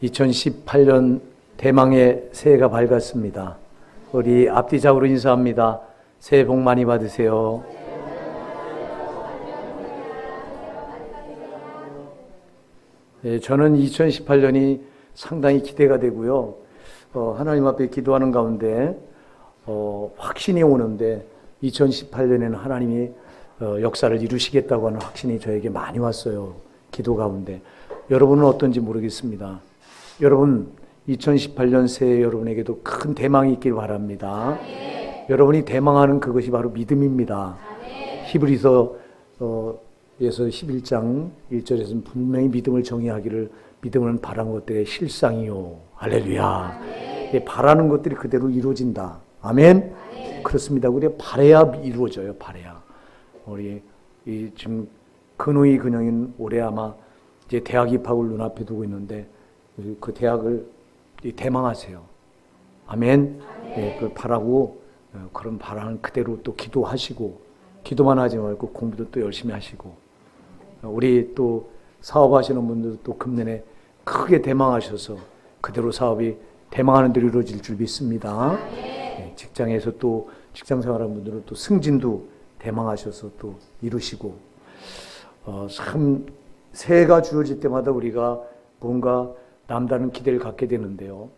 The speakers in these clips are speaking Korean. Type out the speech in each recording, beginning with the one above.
2018년 대망의 새해가 밝았습니다. 우리 앞뒤작으로 인사합니다. 새해 복 많이 받으세요. 저는 2018년이 상당히 기대가 되고요. 하나님 앞에 기도하는 가운데 확신이 오는데 2018년에는 하나님이 역사를 이루시겠다고 하는 확신이 저에게 많이 왔어요. 기도 가운데. 여러분은 어떤지 모르겠습니다. 여러분 2018년 새해 여러분에게도 큰 대망이 있길 바랍니다. 여러분이 대망하는 그것이 바로 믿음입니다. 히브리서 11장 1절에서는 분명히 믿음을 정의하기를 믿음은 바라는 것들의 실상이요. 할렐루야. 바라는 것들이 그대로 이루어진다. 아멘. 그렇습니다. 우리가 바라야 이루어져요. 바라야. 우리 지금 근우이 근영인 올해 아마 이제 대학 입학을 눈앞에 두고 있는데 그 대학을 대망하세요. 아멘. 그걸 바라고 그런 바라는 그대로 또 기도하시고 기도만 하지 말고 공부도 또 열심히 하시고 우리 또 사업하시는 분들도 또 금년에 크게 대망하셔서 그대로 사업이 대망하는 대로 이루어질 줄 믿습니다. 직장에서 또 직장 생활하는 분들은 또 승진도 대망하셔서 또 이루시고 참 새해가 주어질 때마다 우리가 뭔가 남다른 기대를 갖게 되는데요.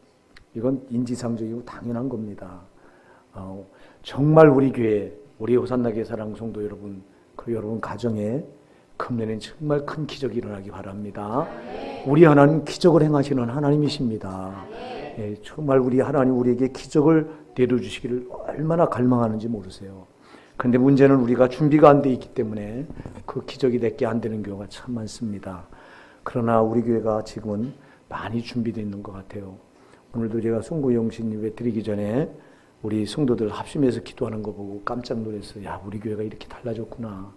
이건 인지상정이고 당연한 겁니다. 정말 우리 교회, 우리 호산나게 사랑 성도 여러분, 그 여러분 가정에 금년엔 정말 큰 기적이 일어나기 바랍니다. 우리 하나님 기적을 행하시는 하나님이십니다. 정말 우리 하나님 우리에게 기적을 내려주시기를 얼마나 갈망하는지 모르세요. 그런데 문제는 우리가 준비가 안 돼 있기 때문에 그 기적이 내게 안 되는 경우가 참 많습니다. 그러나 우리 교회가 지금은 많이 준비되어 있는 것 같아요. 오늘도 제가 송구영신 예배 드리기 전에 우리 성도들 합심해서 기도하는 거 보고 깜짝 놀랐어요. 야, 우리 교회가 이렇게 달라졌구나.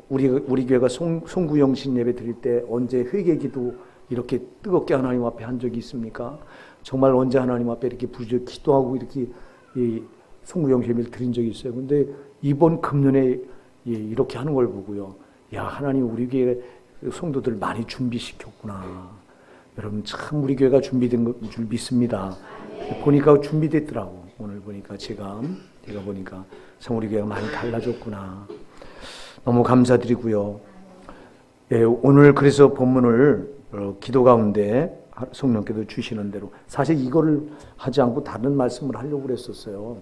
우리 교회가 송구영신 예배 드릴 때 언제 회개 기도 이렇게 뜨겁게 하나님 앞에 한 적이 있습니까? 정말 언제 하나님 앞에 이렇게 부르짖어 기도하고 이렇게 송구영신 예배를 드린 적이 있어요. 근데 이번 금년에 이렇게 하는 걸 보고요. 야, 하나님 우리 교회 성도들 많이 준비시켰구나. 여러분 참 우리 교회가 준비된 줄 믿습니다. 보니까 준비됐더라고. 오늘 보니까 제가 보니까 참 우리 교회가 많이 달라졌구나. 너무 감사드리고요. 오늘 그래서 본문을 기도 가운데 성령께서 주시는 대로 사실 이거를 하지 않고 다른 말씀을 하려고 그랬었어요.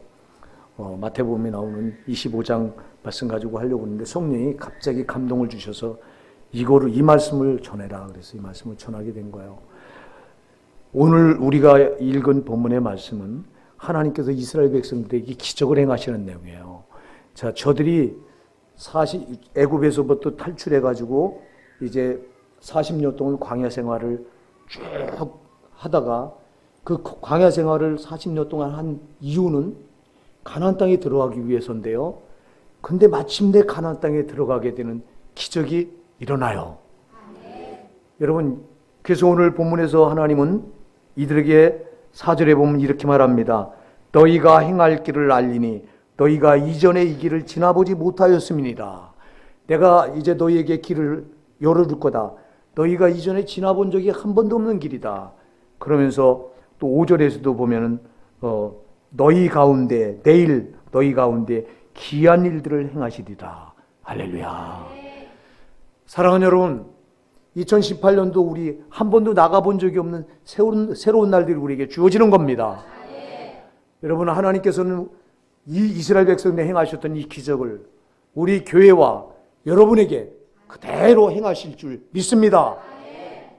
마태복음에 나오는 25장 말씀 가지고 하려고 했는데 성령이 갑자기 감동을 주셔서 이 말씀을 전해라. 그래서 이 말씀을 전하게 된 거예요. 오늘 우리가 읽은 본문의 말씀은 하나님께서 이스라엘 백성들에게 기적을 행하시는 내용이에요. 자, 저들이 애굽에서부터 탈출해가지고 이제 40년 동안 광야 생활을 쭉 하다가 그 광야 생활을 40년 동안 한 이유는 가나안 땅에 들어가기 위해서인데요. 근데 마침내 가나안 땅에 들어가게 되는 기적이 일어나요. 여러분, 그래서 오늘 본문에서 하나님은 이들에게 4절에 보면 이렇게 말합니다. 너희가 행할 길을 알리니 너희가 이전에 이 길을 지나보지 못하였음이니라. 내가 이제 너희에게 길을 열어줄 거다. 너희가 이전에 지나본 적이 한 번도 없는 길이다. 그러면서 또 5절에서도 보면은 너희 가운데 내일 너희 가운데 기이한 일들을 행하시리라. 할렐루야. 사랑하는 여러분, 2018년도 우리 한 번도 나가본 적이 없는 새로운 날들이 우리에게 주어지는 겁니다. 여러분, 하나님께서는 이 이스라엘 백성들에 행하셨던 이 기적을 우리 교회와 여러분에게 그대로 행하실 줄 믿습니다.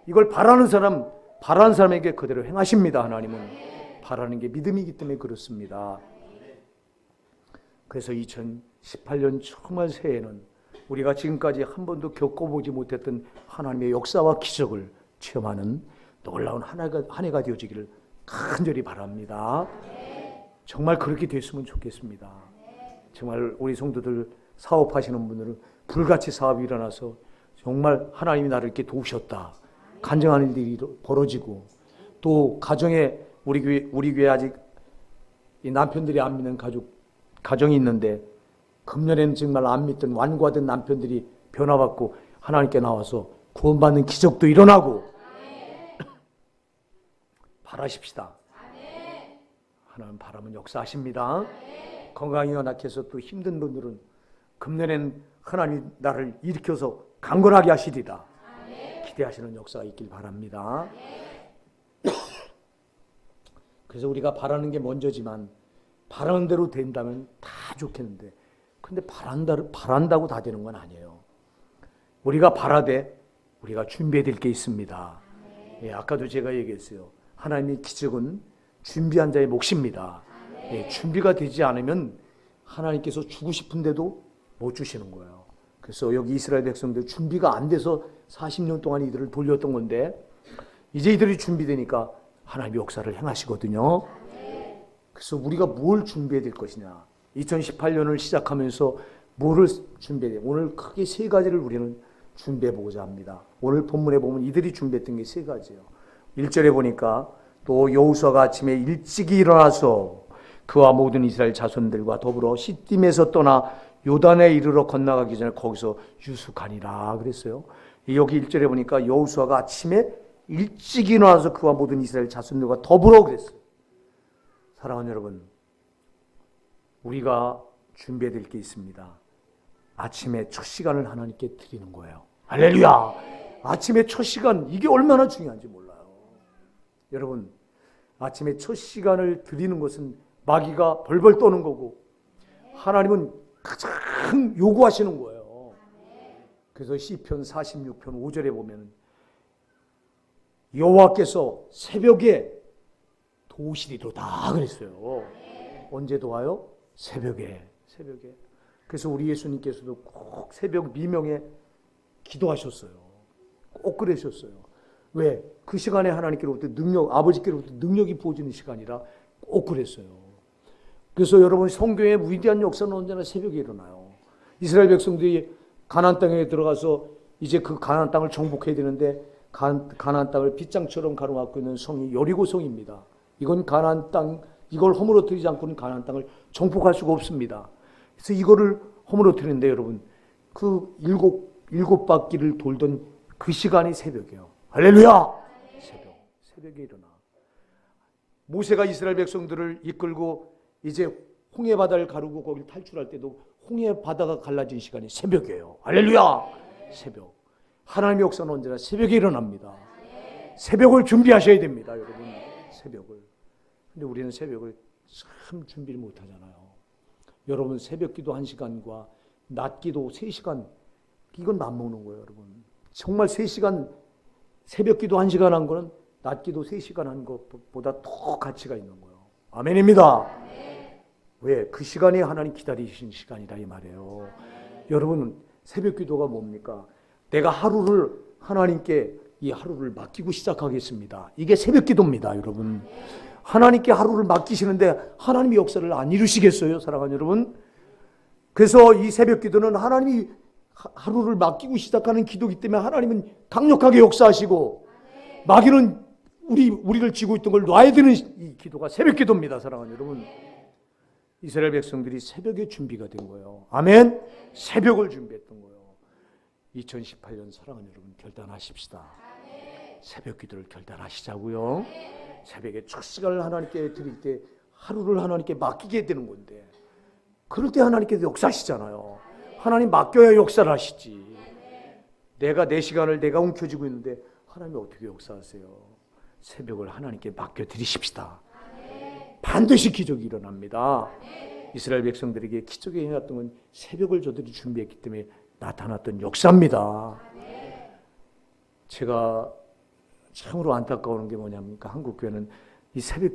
이걸 바라는 사람에게 그대로 행하십니다. 하나님은 바라는 게 믿음이기 때문에 그렇습니다. 그래서 2018년 정말 새해에는 우리가 지금까지 한 번도 겪어보지 못했던 하나님의 역사와 기적을 체험하는 놀라운 한 해가 되어지기를 간절히 바랍니다. 정말 그렇게 됐으면 좋겠습니다. 정말 우리 성도들 사업하시는 분들은 불같이 사업이 일어나서 정말 하나님이 나를 이렇게 도우셨다. 간증하는 일이 벌어지고 또 가정에 우리 교회 아직 이 남편들이 안 믿는 가정이 있는데 금년에는 정말 안 믿던 완고하던 남편들이 변화받고 하나님께 나와서 구원받는 기적도 일어나고 바라십시다. 하나님 바라면 역사하십니다. 건강이 연약해서 또 힘든 분들은 금년엔 하나님 나를 일으켜서 강건하게 하시리라. 기대하시는 역사가 있길 바랍니다. 그래서 우리가 바라는 게 먼저지만 바라는 대로 된다면 다 좋겠는데 근데 바란다고 다 되는 건 아니에요. 우리가 바라되 우리가 준비해야 될 게 있습니다. 예, 아까도 제가 얘기했어요. 하나님의 기적은 준비한 자의 몫입니다. 예, 준비가 되지 않으면 하나님께서 주고 싶은데도 못 주시는 거예요. 그래서 여기 이스라엘 백성들 준비가 안 돼서 40년 동안 이들을 돌렸던 건데 이제 이들이 준비되니까 하나님의 역사를 행하시거든요. 그래서 우리가 뭘 준비해야 될 것이냐. 2018년을 시작하면서 뭐를 준비해야 돼? 오늘 크게 세 가지를 우리는 준비해보고자 합니다. 오늘 본문에 보면 이들이 준비했던 게 세 가지예요. 1절에 보니까 또 여호수아가 아침에 일찍이 일어나서 그와 모든 이스라엘 자손들과 더불어 시딤에서 떠나 요단에 이르러 건너가기 전에 거기서 유숙하니라 그랬어요. 여기 1절에 보니까 여호수아가 아침에 일찍 일어나서 그와 모든 이스라엘 자손들과 더불어 그랬어요. 사랑하는 여러분, 우리가 준비해야 될 게 있습니다. 아침에 첫 시간을 하나님께 드리는 거예요. 할렐루야! 아침에 첫 시간, 이게 얼마나 중요한지 몰라요. 여러분, 아침에 첫 시간을 드리는 것은 마귀가 벌벌 떠는 거고 하나님은 가장 요구하시는 거예요. 그래서 시편 46편 5절에 보면 여호와께서 새벽에 도우시리로다 그랬어요. 언제 도와요? 새벽에. 그래서 우리 예수님께서도 꼭 새벽 미명에 기도하셨어요. 꼭 그러셨어요. 왜? 그 시간에 하나님께로부터 아버지께로부터 능력이 부어지는 시간이라 꼭 그랬어요. 그래서 여러분 성경의 위대한 역사는 언제나 새벽에 일어나요. 이스라엘 백성들이 가나안 땅에 들어가서 이제 그 가나안 땅을 정복해야 되는데 가나안 땅을 빗장처럼 가로막고 있는 성이 여리고 성입니다. 이건 가나안 땅, 이걸 허물어뜨리지 않고는 가나안 땅을 정복할 수가 없습니다. 그래서 이거를 허물어뜨리는데 여러분 그 일곱 바퀴를 돌던 그 시간이 새벽이에요. 할렐루야! 새벽에 일어나. 모세가 이스라엘 백성들을 이끌고 이제 홍해 바다를 가르고 거기를 탈출할 때도 홍해 바다가 갈라진 시간이 새벽이에요. 할렐루야! 새벽. 하나님의 역사는 언제나 새벽에 일어납니다. 새벽을 준비하셔야 됩니다, 여러분. 새벽을. 근데 우리는 새벽을 참 준비를 못 하잖아요. 여러분 새벽 기도 1시간과 낮 기도 3시간 이건 맞먹는 거예요, 여러분. 정말 3시간 새벽 기도 1시간 한 거는 낮 기도 3시간 한 것보다 더 가치가 있는 거예요. 아멘입니다. 왜? 그 시간이 하나님 기다리신 시간이다 이 말이에요. 여러분 새벽 기도가 뭡니까? 내가 하루를 하나님께 이 하루를 맡기고 시작하겠습니다. 이게 새벽 기도입니다, 여러분. 하나님께 하루를 맡기시는데 하나님의 역사를 안 이루시겠어요, 사랑하는 여러분? 그래서 이 새벽 기도는 하나님이 하루를 맡기고 시작하는 기도이기 때문에 하나님은 강력하게 역사하시고 마귀는 우리를 쥐고 있던 걸 놔야 되는 이 기도가 새벽 기도입니다, 사랑하는 여러분. 이스라엘 백성들이 새벽에 준비가 된 거예요. 아멘. 새벽을 준비했던 거예요. 2018년 사랑하는 여러분 결단하십시다. 새벽 기도를 결단하시자고요. 새벽에 첫 시간을 하나님께 드릴 때 하루를 하나님께 맡기게 되는 건데 그럴 때 하나님께서 역사하시잖아요. 하나님 맡겨야 역사를 하시지. 내가 내 시간을 내가 움켜쥐고 있는데 하나님이 어떻게 역사하세요? 새벽을 하나님께 맡겨드리십시다. 반드시 기적이 일어납니다. 이스라엘 백성들에게 기적이 일어났던 건 새벽을 저들이 준비했기 때문에 나타났던 역사입니다. 제가 참으로 안타까운 게 뭐냐니까 한국 교회는 이 새벽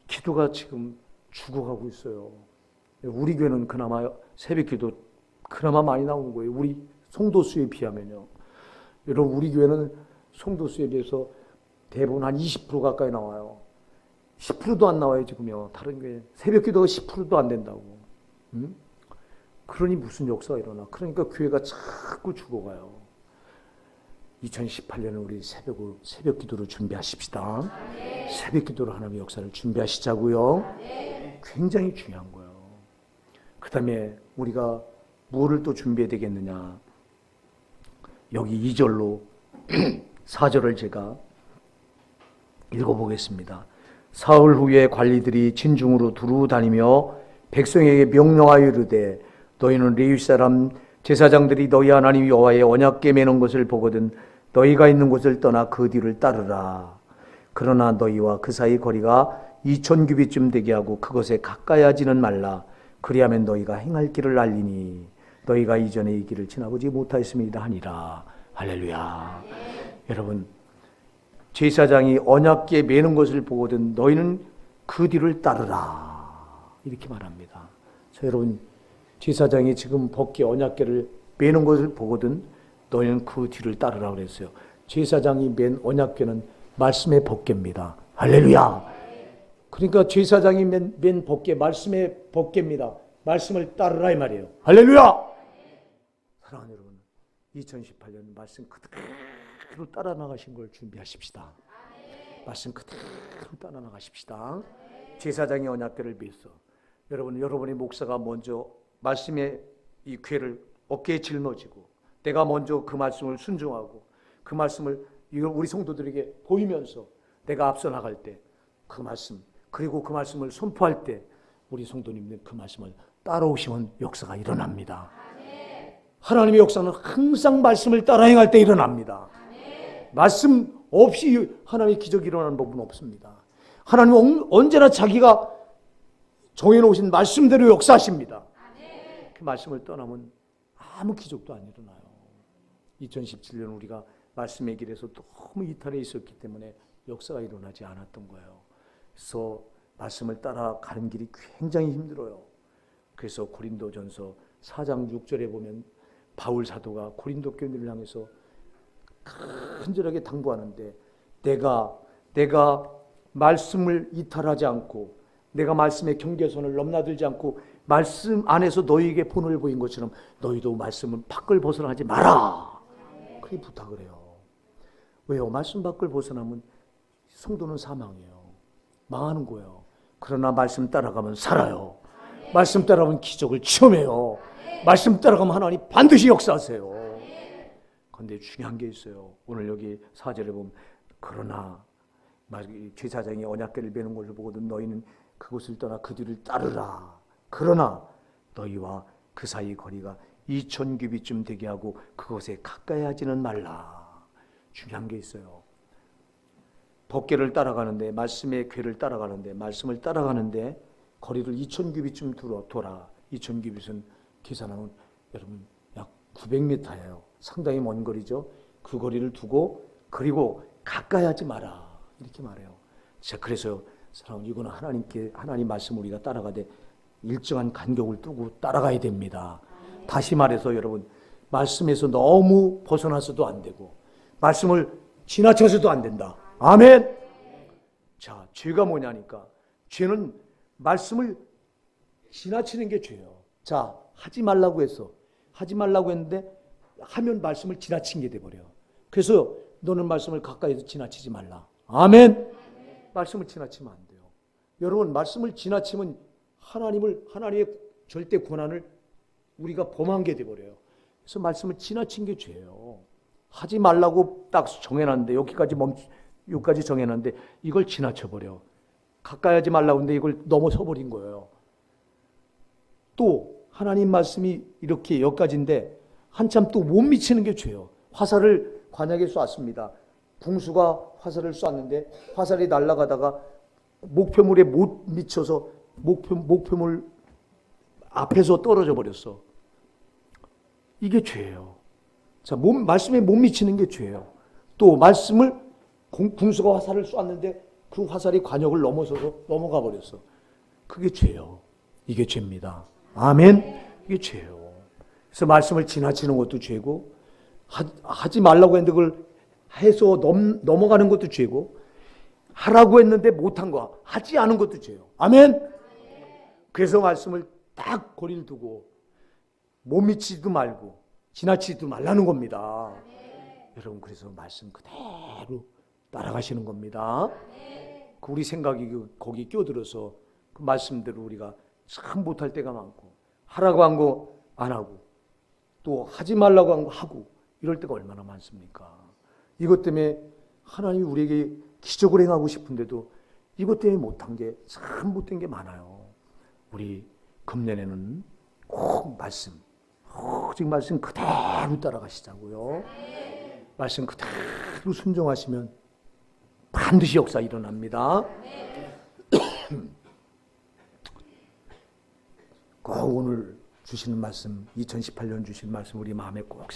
기도가 지금 죽어가고 있어요. 우리 교회는 그나마 새벽 기도 그나마 많이 나오는 거예요. 우리 성도 수에 비하면요. 여러분 우리 교회는 성도 수에 비해서 대부분 한 20% 가까이 나와요. 10%도 안 나와요 지금요. 다른 교회 새벽 기도가 10%도 안 된다고. 그러니 무슨 역사가 일어나. 그러니까 교회가 자꾸 죽어가요. 2018년은 우리 새벽 기도를 준비하십시다. 새벽 기도로 하나님의 역사를 준비하시자고요. 굉장히 중요한 거예요. 그 다음에 우리가 뭐를 또 준비해야 되겠느냐. 여기 2절로 4절을 제가 읽어보겠습니다. 사흘 후에 관리들이 진중으로 두루 다니며 백성에게 명령하여 이르되 너희는 레위 사람 제사장들이 너희 하나님 여호와의 언약궤 매는 것을 보거든 너희가 있는 곳을 떠나 그 뒤를 따르라. 그러나 너희와 그 사이 거리가 2000규빗쯤 되게 하고 그것에 가까이 하지는 말라. 그리하면 너희가 행할 길을 알리니 너희가 이전에 이 길을 지나보지 못하였음이다 하니라. 할렐루야. 여러분, 제사장이 언약궤 매는 것을 보거든 너희는 그 뒤를 따르라. 이렇게 말합니다. 자, 여러분, 제사장이 지금 법궤 언약궤를 매는 것을 보거든 너희는 그 뒤를 따르라 그랬어요. 제사장이 맨 언약궤는 말씀의 법궤입니다. 할렐루야. 그러니까 제사장이 맨 법궤 말씀의 법궤입니다. 말씀을 따르라 이 말이에요. 할렐루야. 사랑하는 여러분, 2018년 말씀 그대로 따라 나가신 걸 준비하십시다. 말씀 그대로 따라 나가십시다. 제사장이 언약궤를 맸어. 여러분의 목사가 먼저 말씀의 이 궤를 어깨에 짊어지고 내가 먼저 그 말씀을 순종하고 그 말씀을 우리 성도들에게 보이면서 내가 앞서 나갈 때 그 말씀 그리고 그 말씀을 선포할 때 우리 성도님들 그 말씀을 따라오시면 역사가 일어납니다. 하나님의 역사는 항상 말씀을 따라 행할 때 일어납니다. 말씀 없이 하나님의 기적이 일어나는 법은 없습니다. 하나님은 언제나 자기가 정해놓으신 말씀대로 역사하십니다. 그 말씀을 떠나면 아무 기적도 안 일어나요. 2017년 우리가 말씀의 길에서 너무 이탈해 있었기 때문에 역사가 일어나지 않았던 거예요. 그래서 말씀을 따라가는 길이 굉장히 힘들어요. 그래서 고린도전서 4장 6절에 보면 바울 사도가 고린도 교인들을 향해서 간절하게 당부하는데 내가 말씀을 이탈하지 않고 내가 말씀의 경계선을 넘나들지 않고 말씀 안에서 너희에게 본을 보인 것처럼 너희도 말씀은 밖을 벗어나지 마라. 그렇게 부탁을 해요. 왜요? 말씀 밖을 벗어나면 성도는 사망이에요. 망하는 거예요. 그러나 말씀 따라가면 살아요. 말씀 따라가면 기적을 체험해요. 말씀 따라가면 하나님 반드시 역사하세요. 그런데 중요한 게 있어요. 오늘 여기 4절에 보면 그러나 제사장이 언약궤를 매는 것을 보거든 너희는 그곳을 떠나 그 뒤를 따르라. 그러나 너희와 그 사이 거리가 2000규빗쯤 되게 하고 그것에 가까이 하지는 말라. 중요한 게 있어요. 법궤를 따라가는데 말씀의 궤를 따라가는데 말씀을 따라가는데 거리를 2000규빗쯤 돌아. 2000규빗은 계산하면 여러분 약 900m예요. 상당히 먼 거리죠. 그 거리를 두고 그리고 가까이 하지 마라. 이렇게 말해요. 자, 그래서 사랑하는 이거는 하나님 말씀 우리가 따라가되 일정한 간격을 두고 따라가야 됩니다. 다시 말해서 여러분 말씀에서 너무 벗어나서도 안 되고 말씀을 지나쳐서도 안 된다. 아멘. 자, 죄가 뭐냐니까 죄는 말씀을 지나치는 게 죄예요. 자, 하지 말라고 했는데 하면 말씀을 지나친 게 돼버려요. 그래서 너는 말씀을 가까이서 지나치지 말라. 아멘. 말씀을 지나치면 안 돼요. 여러분 말씀을 지나치면 하나님의 절대 권한을 우리가 범한 게 돼버려요. 그래서 말씀을 지나친 게 죄예요. 하지 말라고 딱 정해놨는데 여기까지 정해놨는데 이걸 지나쳐버려. 가까이 하지 말라고 했는데 이걸 넘어서 버린 거예요. 또 하나님 말씀이 이렇게 여기까지인데 한참 또 못 미치는 게 죄예요. 화살을 관역에 쐈습니다. 궁수가 화살을 쐈는데 화살이 날아가다가 목표물에 못 미쳐서 목표물 앞에서 떨어져 버렸어. 이게 죄예요. 자, 말씀에 못 미치는 게 죄예요. 또 말씀을 궁수가 화살을 쐈는데 그 화살이 관역을 넘어서서 넘어가 버렸어. 그게 죄예요. 이게 죄입니다. 아멘. 이게 죄예요. 그래서 말씀을 지나치는 것도 죄고 하지 말라고 했는데 그걸 해서 넘어가는 것도 죄고 하라고 했는데 못한 거 하지 않은 것도 죄예요. 아멘. 그래서 말씀을 딱 거리를 두고 못 미치지도 말고 지나치지도 말라는 겁니다. 여러분 그래서 말씀 그대로 따라가시는 겁니다. 우리 생각이 거기 끼어들어서 그 말씀대로 우리가 참 못할 때가 많고 하라고 한 거 안 하고 또 하지 말라고 한 거 하고 이럴 때가 얼마나 많습니까? 이것 때문에 하나님이 우리에게 기적을 행하고 싶은데도 이것 때문에 못한 게 참 못된 게 많아요. 우리 금년에는 꼭 말씀, 오직 말씀 그대로 따라가시자고요. 말씀 그대로 순종하시면 반드시 역사 일어납니다. 꼭 오늘 주시는 말씀, 2018년 주시는 말씀 우리 마음에 꼭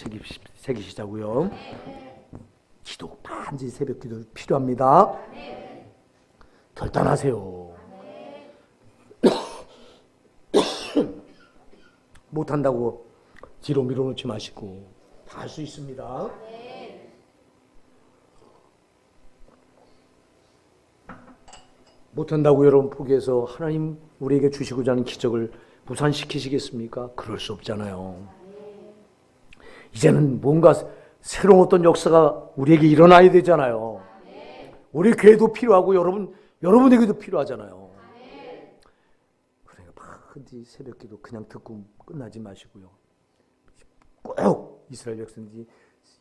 새기시자고요. 기도, 반드시 새벽 기도 필요합니다. 결단하세요. 못한다고 뒤로 밀어놓지 마시고 다 할 수 있습니다. 못한다고 여러분 포기해서 하나님 우리에게 주시고자 하는 기적을 무산시키시겠습니까? 그럴 수 없잖아요. 이제는 뭔가 새로운 어떤 역사가 우리에게 일어나야 되잖아요. 우리 교회도 필요하고 여러분에게도 필요하잖아요. 그러니까 반드시 새벽 기도 그냥 듣고 끝나지 마시고요. 꼭 이스라엘 백성들이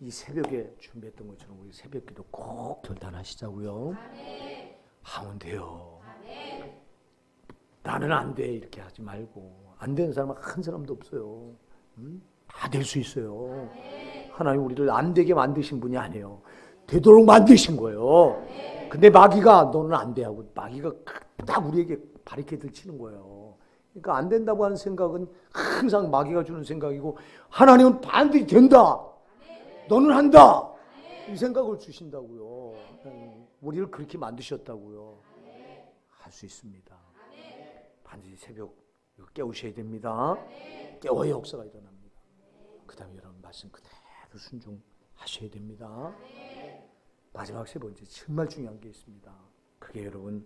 이 새벽에 준비했던 것처럼 우리 새벽 기도 꼭 결단하시자고요. 하면 돼요. 나는 안 돼 이렇게 하지 말고, 안 되는 사람은 한 사람도 없어요. 다 될 수 있어요. 하나님 우리를 안 되게 만드신 분이 아니에요. 되도록 만드신 거예요. 근데 마귀가 너는 안 돼 하고 마귀가 딱 우리에게 바리케이드를 치는 거예요. 그러니까 안 된다고 하는 생각은 항상 마귀가 주는 생각이고, 하나님은 반드시 된다. 너는 한다. 이 생각을 주신다고요. 우리를 그렇게 만드셨다고요. 할 수 있습니다. 반드시 새벽 깨우셔야 됩니다. 깨워야 역사가 일어납니다. 그 다음에 여러분 말씀 그대로 순종하셔야 됩니다. 마지막 세 번째 정말 중요한 게 있습니다. 그게 여러분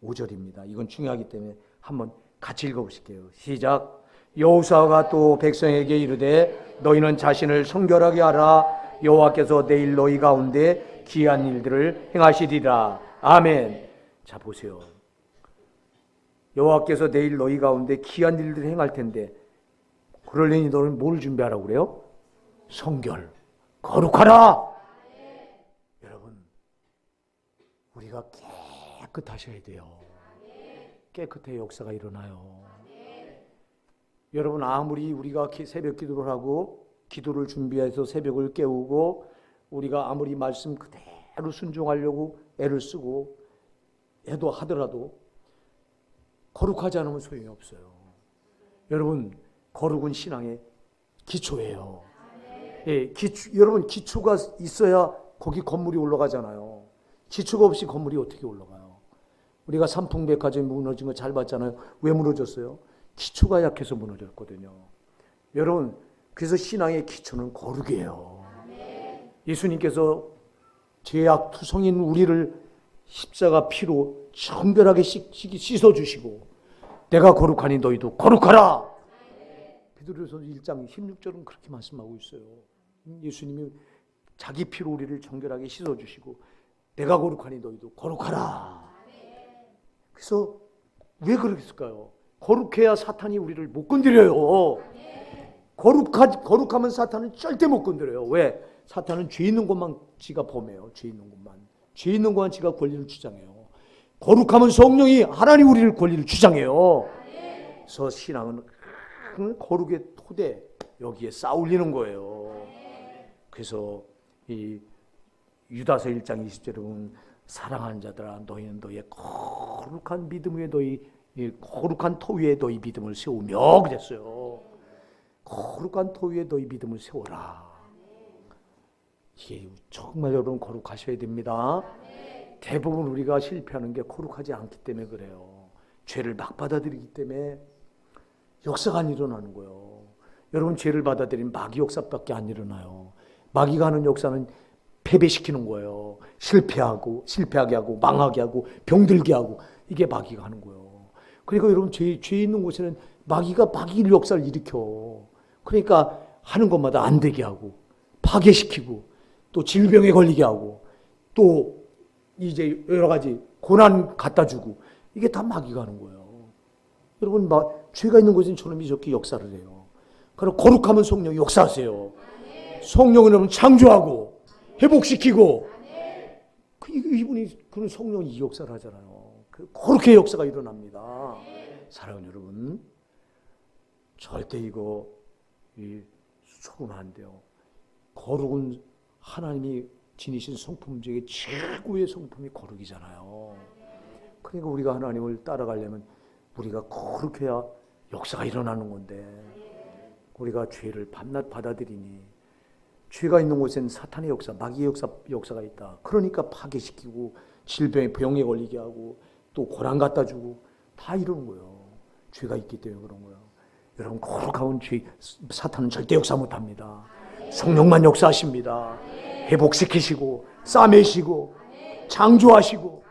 5절입니다. 이건 중요하기 때문에 한번 같이 읽어보실게요. 시작. 여호수아가 또 백성에게 이르되 너희는 자신을 성결하게 하라. 여호와께서 내일 너희 가운데 귀한 일들을 행하시리라. 아멘. 자 보세요. 여호와께서 내일 너희 가운데 귀한 일들을 행할 텐데, 그러려니 너는 뭘 준비하라고 그래요? 성결, 거룩하라. 여러분 우리가 깨끗하셔야 돼요. 깨끗해 역사가 일어나요. 여러분 아무리 우리가 새벽 기도를 하고 기도를 준비해서 새벽을 깨우고 우리가 아무리 말씀 그대로 순종하려고 애를 쓰고 해도 하더라도 거룩하지 않으면 소용이 없어요. 여러분 거룩은 신앙의 기초예요. 여러분 기초가 있어야 거기 건물이 올라가잖아요. 기초가 없이 건물이 어떻게 올라가요? 우리가 삼풍백화점이 무너진 거 잘 봤잖아요. 왜 무너졌어요? 기초가 약해서 무너졌거든요. 여러분 그래서 신앙의 기초는 거룩이에요. 예수님께서 죄악 투성인 우리를 십자가 피로 정결하게 씻어주시고 내가 거룩하니 너희도 거룩하라. 베드로전서 1장 16절은 그렇게 말씀하고 있어요. 예수님이 자기 피로 우리를 정결하게 씻어주시고 내가 거룩하니 너희도 거룩하라. 그래서 왜 그랬을까요? 거룩해야 사탄이 우리를 못 건드려요. 거룩하면 사탄은 절대 못 건드려요. 왜? 사탄은 죄 있는 것만 지가 범해요. 죄 있는 것만 지가 권리를 주장해요. 거룩하면 성령이 하나님 우리를 권리를 주장해요. 그래서 신앙은 거룩의 토대 여기에 쌓아올리는 거예요. 그래서 이 유다서 1장 20절에 보면 사랑하는 자들아 너희는 너희의 거룩한 믿음 위에 거룩한 토 위에 너희 믿음을 세우며 그랬어요. 거룩한 토 위에 너희 믿음을 세워라. 이게 정말 여러분 거룩하셔야 됩니다. 대부분 우리가 실패하는 게 거룩하지 않기 때문에 그래요. 죄를 막 받아들이기 때문에 역사가 안 일어나는 거예요. 여러분 죄를 받아들이면 마귀 역사밖에 안 일어나요. 마귀가 하는 역사는 패배시키는 거예요. 실패하게 하고 망하게 하고 병들게 하고, 이게 마귀가 하는 거예요. 그러니까 여러분 죄 있는 곳에는 마귀가 마귀 역사를 일으켜. 그러니까 하는 것마다 안 되게 하고 파괴시키고 또 질병에 걸리게 하고 또 이제 여러 가지 고난 갖다 주고, 이게 다 마귀가 하는 거예요. 여러분 죄가 있는 곳에는 저놈이 이렇게 역사를 해요. 그럼 거룩하면 성령이 역사하세요. 성령은 여러분 창조하고 회복시키고, 이분이 그런 성령이 이 역사를 하잖아요. 그렇게 역사가 일어납니다. 사랑하는 여러분, 절대 이거 속으면 안 돼요. 거룩은 하나님이 지니신 성품 중에 최고의 성품이 거룩이잖아요. 그러니까 우리가 하나님을 따라가려면 우리가 거룩해야 역사가 일어나는 건데, 우리가 죄를 밤낮 받아들이니 죄가 있는 곳엔 사탄의 역사, 마귀의 역사가 있다. 그러니까 파괴시키고 병에 걸리게 하고 또 고난 갖다 주고 다 이러는 거예요. 죄가 있기 때문에 그런 거예요. 여러분, 거룩한 사탄은 절대 역사 못합니다. 성령만 역사하십니다. 회복시키시고 싸매시고 창조하시고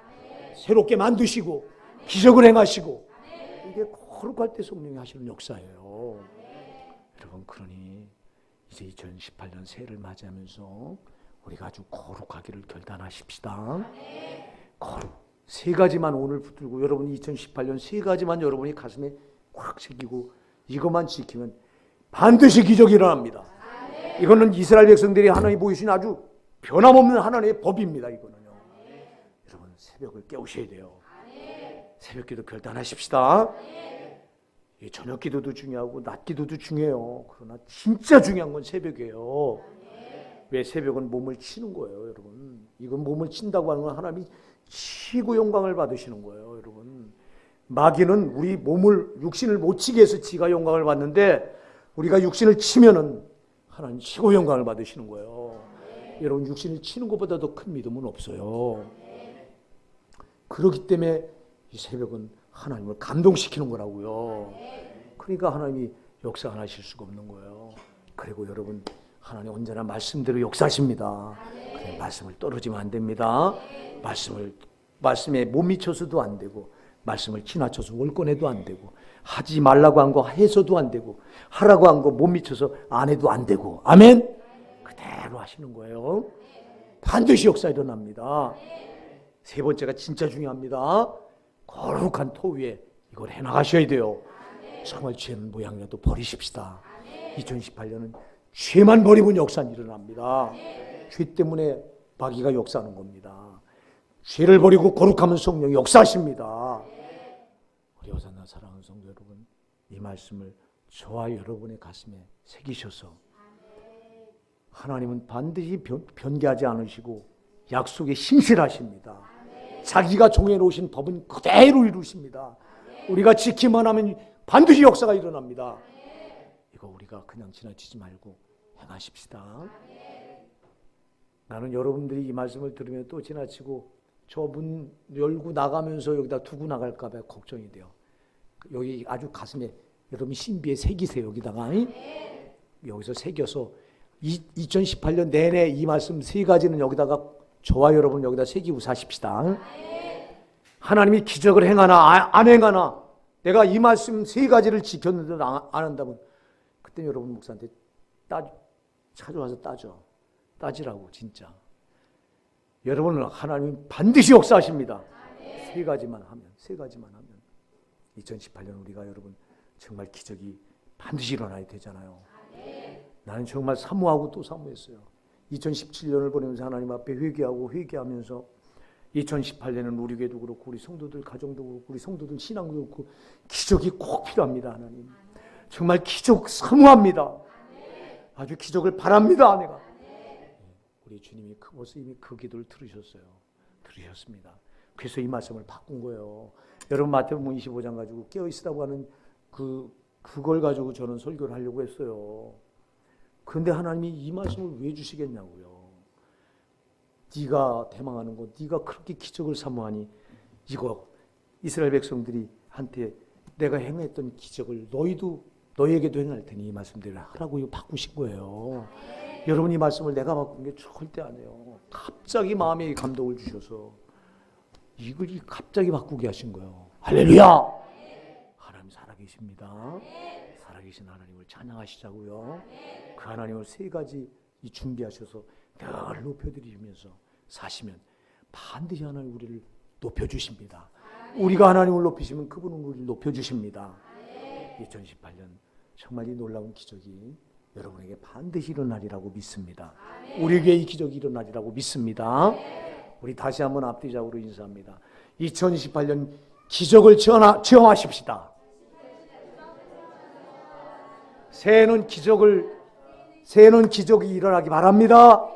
새롭게 만드시고 기적을 행하시고, 이게 거룩할 때 성령이 하시는 역사예요. 여러분, 그러니 이제 2018년 새해를 맞이하면서 우리가 아주 거룩하기를 결단하십시다. 거룩 세 가지만 오늘 붙들고, 여러분 2018년 세 가지만 여러분이 가슴에 확 새기고 이것만 지키면 반드시 기적이 일어납니다. 이거는 이스라엘 백성들이 하나님이 보이신 아주 변함없는 하나님의 법입니다. 이거는요. 여러분, 새벽을 깨우셔야 돼요. 새벽 기도 결단하십시다. 저녁 기도도 중요하고 낮 기도도 중요해요. 그러나 진짜 중요한 건 새벽이에요. 왜? 새벽은 몸을 치는 거예요, 여러분. 이건 몸을 친다고 하는 건 하나님이 치고 영광을 받으시는 거예요, 여러분. 마귀는 우리 몸을, 육신을 못 치게 해서 지가 영광을 받는데, 우리가 육신을 치면은 하나님 치고 영광을 받으시는 거예요. 여러분, 육신을 치는 것보다 더 큰 믿음은 없어요. 그렇기 때문에 이 새벽은 하나님을 감동시키는 거라고요. 그러니까 하나님이 역사 안 하실 수가 없는 거예요. 그리고 여러분, 하나님 언제나 말씀대로 역사하십니다. 그냥 말씀을 떨어지면 안 됩니다. 말씀에 못 미쳐서도 안 되고, 말씀을 지나쳐서 월권해도 안 되고, 하지 말라고 한 거 해서도 안 되고, 하라고 한 거 못 미쳐서 안 해도 안 되고, 아멘? 그대로 하시는 거예요. 반드시 역사 일어납니다. 세 번째가 진짜 중요합니다. 거룩한 토 위에 이걸 해나가셔야 돼요. 정말 죄는 모양이라도 버리십시다. 2018년은 죄만 버리면 역사는 일어납니다. 죄 때문에 마귀가 역사하는 겁니다. 죄를 버리고 거룩하면 성령이 역사하십니다. 우리 호산나 사랑하는 성도 여러분, 이 말씀을 저와 여러분의 가슴에 새기셔서, 하나님은 반드시 변개하지 않으시고 약속에 신실하십니다. 자기가 정해놓으신 법은 그대로 이루십니다. 우리가 지키만 하면 반드시 역사가 일어납니다. 이거 우리가 그냥 지나치지 말고 행하십시다. 나는 여러분들이 이 말씀을 들으면 또 지나치고 저 문 열고 나가면서 여기다 두고 나갈까 봐 걱정이 돼요. 여기 아주 가슴에 여러분 신비에 새기세요. 여기다가 여기서 새겨서 2018년 내내 이 말씀 세 가지는 여기다가, 저와 여러분 여기다 새기고 사십시다. 하나님이 기적을 행하나 안 행하나, 내가 이 말씀 세 가지를 지켰는데 안 한다면 그때 여러분 목사한테 찾아와서 따지라고. 진짜 여러분은 하나님 반드시 역사하십니다. 세 가지만 하면 2018년 우리가 여러분 정말 기적이 반드시 일어나야 되잖아요. 나는 정말 사모하고 또 사모했어요. 2017년을 보내면서 하나님 앞에 회개하면서 2018년은 우리 교회도 그렇고 우리 성도들 가정도 그렇고 우리 성도들 신앙도 그렇고 기적이 꼭 필요합니다. 하나님 정말 기적 사모합니다. 아주 기적을 바랍니다. 내가 우리 주님이 벌써 이미 그 기도를 들으셨습니다. 그래서 이 말씀을 바꾼 거예요. 여러분 마태복음 25장 가지고 깨어있으라고 하는 그걸 가지고 저는 설교를 하려고 했어요. 그런데 하나님이 이 말씀을 왜 주시겠냐고요. 네가 대망하는 것, 네가 그렇게 기적을 사모하니 이거 이스라엘 백성들이 한테 내가 행했던 기적을 너희에게도 행할 테니 이 말씀대로 하라고 바꾸신 거예요. 여러분 이 말씀을 내가 바꾼 게 절대 아니에요. 갑자기 마음에 감동을 주셔서 이걸 갑자기 바꾸게 하신 거예요. 할렐루야! 하나님 살아계십니다. 살아계신 하나님을 찬양하시자고요. 그 하나님을 세 가지 준비하셔서 늘 높여드리면서 사시면 반드시 하나님 우리를 높여주십니다. 우리가 하나님을 높이시면 그분은 우리를 높여주십니다. 2018년 정말 이 놀라운 기적이 여러분에게 반드시 일어나리라고 믿습니다. 우리에게 이 기적이 일어나리라고 믿습니다. 우리 다시 한번 앞뒤적으로 인사합니다. 2028년 기적을 체험하십시다. 새해는 기적이 일어나기 바랍니다.